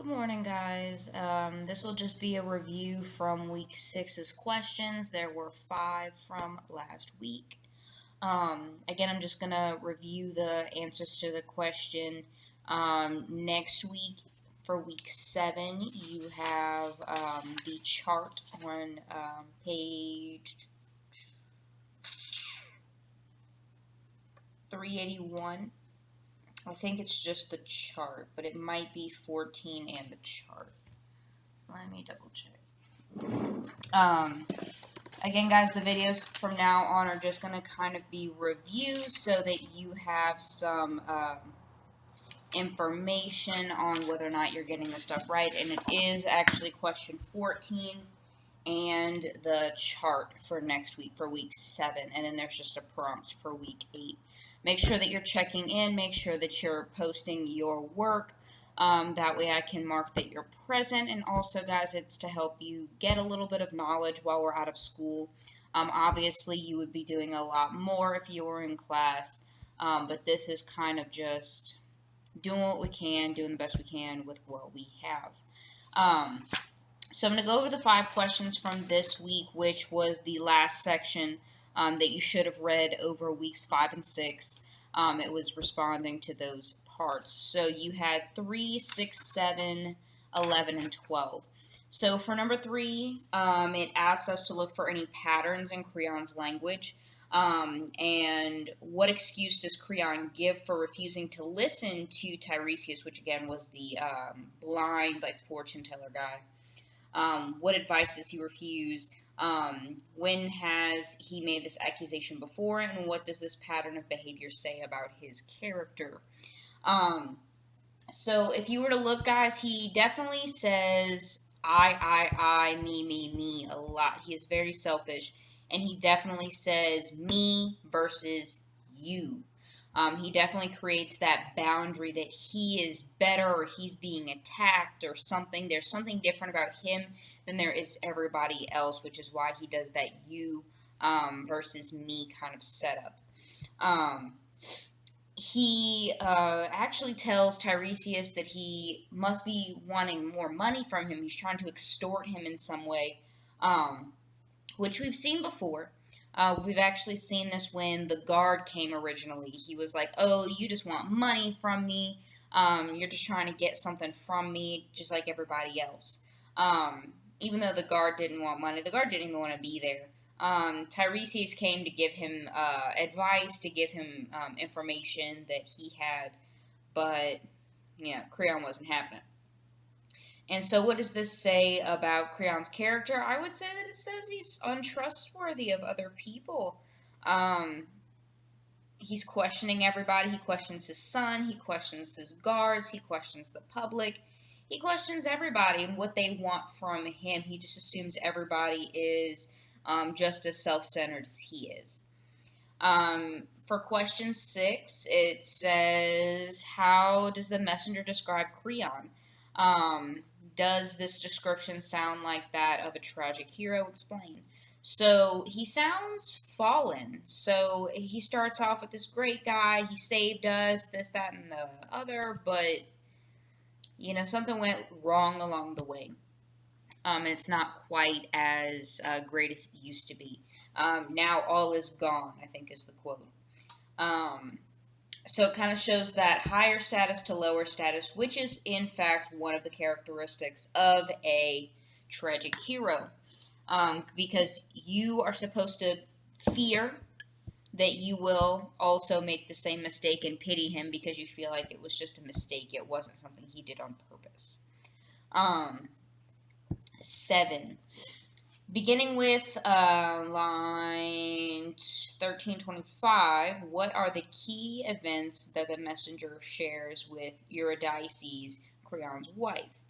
Good morning, guys. This will just be a review from week 6's questions. There were 5 from last week. Again, I'm just going to review the answers to the question. Next week, for week 7, you have the chart on page 381. I think it's just the chart, but it might be 14 and the chart. Let me double check. Again, guys, the videos from now on are just going to kind of be reviews so that you have some information on whether or not you're getting the stuff right. And it is actually question 14 and the chart for next week, for week 7. And then there's just a prompt for week 8. Make sure that you're checking in. Make sure that you're posting your work. That way I can mark that you're present. And also, guys, it's to help you get a little bit of knowledge while we're out of school. Obviously, you would be doing a lot more if you were in class. But this is kind of just doing what we can, doing the best we can with what we have. So I'm going to go over the 5 questions from this week, which was the last section that you should have read over weeks 5 and 6. It was responding to those parts. So you had 3, 6, 7, 11, and 12. So for number 3, it asks us to look for any patterns in Creon's language. And what excuse does Creon give for refusing to listen to Tiresias, which again was the blind, like, fortune teller guy? What advice does he refuse? When has he made this accusation before? And what does this pattern of behavior say about his character? So if you were to look, guys, he definitely says I, me a lot. He is very selfish. And he definitely says me versus you. He definitely creates that boundary that he is better or he's being attacked or something. There's something different about him than there is everybody else, which is why he does that you versus me kind of setup. He actually tells Tiresias that he must be wanting more money from him. He's trying to extort him in some way, which we've seen before. We've actually seen this when the guard came originally. He was like, oh, you just want money from me. You're just trying to get something from me, just like everybody else. Even though the guard didn't want money, the guard didn't even want to be there. Tiresias came to give him advice, to give him information that he had, but, Creon wasn't having it. And so what does this say about Creon's character? I would say that it says he's untrustworthy of other people. He's questioning everybody. He questions his son. He questions his guards. He questions the public. He questions everybody and what they want from him. He just assumes everybody is just as self-centered as he is. For question 6, it says, how does the messenger describe Creon? Does this description sound like that of a tragic hero? Explain. So he sounds fallen. So he starts off with this great guy. He saved us, this, that, and the other. But, something went wrong along the way. And it's not quite as great as it used to be. Now all is gone, I think is the quote. So it kind of shows that higher status to lower status, which is, in fact, one of the characteristics of a tragic hero. Because you are supposed to fear that you will also make the same mistake and pity him because you feel like it was just a mistake. It wasn't something he did on purpose. 7. Beginning with line 1325, what are the key events that the messenger shares with Eurydice, Creon's wife?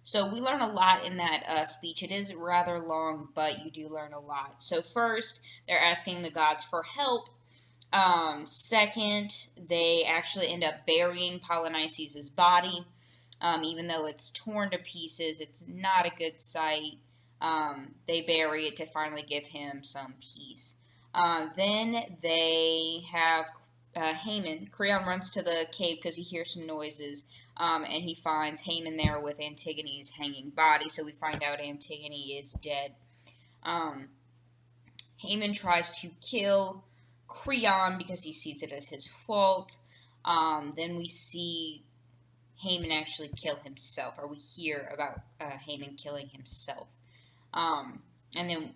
So we learn a lot in that speech. It is rather long, but you do learn a lot. So first, they're asking the gods for help. Second, they actually end up burying Polynices' body. Even though it's torn to pieces, it's not a good sight. They bury it to finally give him some peace. Then they have Haman. Creon runs to the cave because he hears some noises. and he finds Haman there with Antigone's hanging body. So we find out Antigone is dead. Haman tries to kill Creon because he sees it as his fault. Then we see Haman actually kill himself, or we hear about Haman killing himself. And then,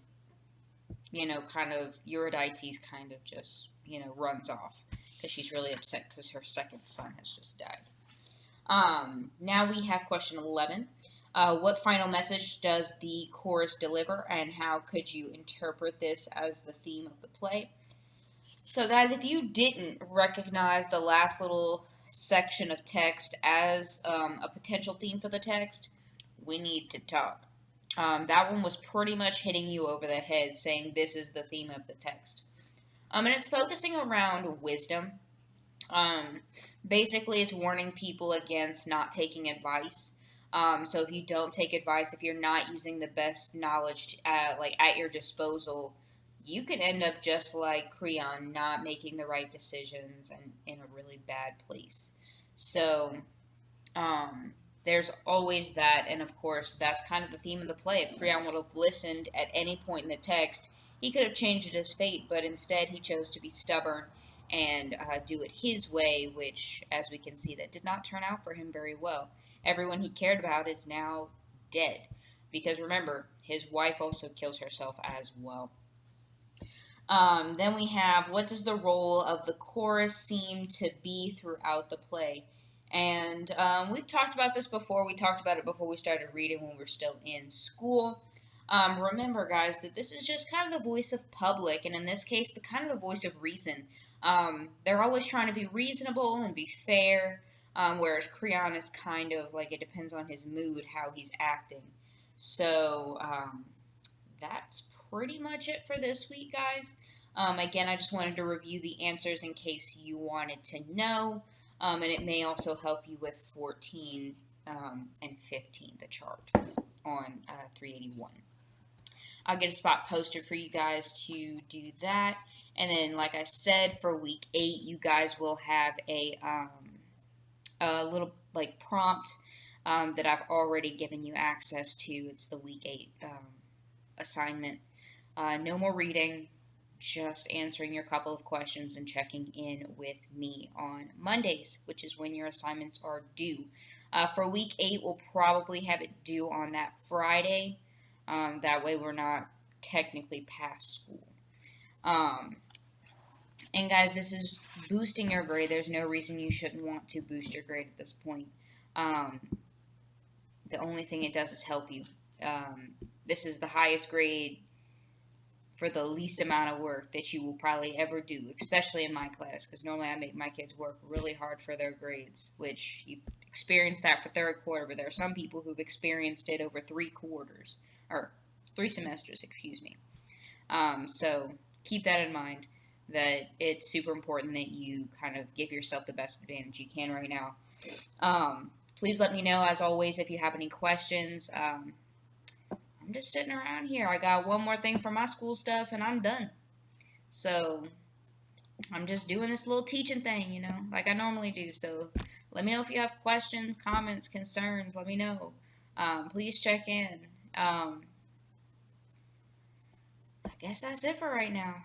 kind of Eurydice kind of just, runs off because she's really upset because her second son has just died. Now we have question 11. What final message does the chorus deliver, and how could you interpret this as the theme of the play? So, guys, if you didn't recognize the last little section of text as a potential theme for the text, we need to talk. That one was pretty much hitting you over the head, saying this is the theme of the text. And it's focusing around wisdom. Basically, it's warning people against not taking advice. So if you don't take advice, if you're not using the best knowledge at your disposal, you can end up just like Creon, not making the right decisions and in a really bad place. So there's always that, and of course, that's kind of the theme of the play. If Creon would have listened at any point in the text, he could have changed his fate, but instead he chose to be stubborn and do it his way, which, as we can see, that did not turn out for him very well. Everyone he cared about is now dead, because remember, his wife also kills herself as well. Then we have, what does the role of the chorus seem to be throughout the play? And we've talked about this before. We talked about it before we started reading when we were still in school. Remember, guys, that this is just kind of the voice of public, and in this case, the kind of the voice of reason. They're always trying to be reasonable and be fair, whereas Creon is kind of like, it depends on his mood, how he's acting. So that's pretty much it for this week, guys. Again, I just wanted to review the answers in case you wanted to know, and it may also help you with 14 and 15, the chart on 381. I'll get a spot posted for you guys to do that. And then, like I said, for week 8, you guys will have a little prompt that I've already given you access to. It's the week 8 assignment. No more reading, just answering your couple of questions and checking in with me on Mondays, which is when your assignments are due. For week 8, we'll probably have it due on that Friday. That way we're not technically past school. And guys, this is boosting your grade. There's no reason you shouldn't want to boost your grade at this point. The only thing it does is help you. This is the highest grade for the least amount of work that you will probably ever do, especially in my class, because normally I make my kids work really hard for their grades, which you've experienced that for third quarter, but there are some people who've experienced it over 3 quarters, or 3 semesters, excuse me. So keep that in mind, that it's super important that you kind of give yourself the best advantage you can right now. Please let me know, as always, if you have any questions. I'm just sitting around here. I got one more thing for my school stuff, and I'm done. So I'm just doing this little teaching thing, like I normally do. So let me know if you have questions, comments, concerns. Let me know. Please check in. I guess that's it for right now.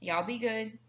Y'all be good.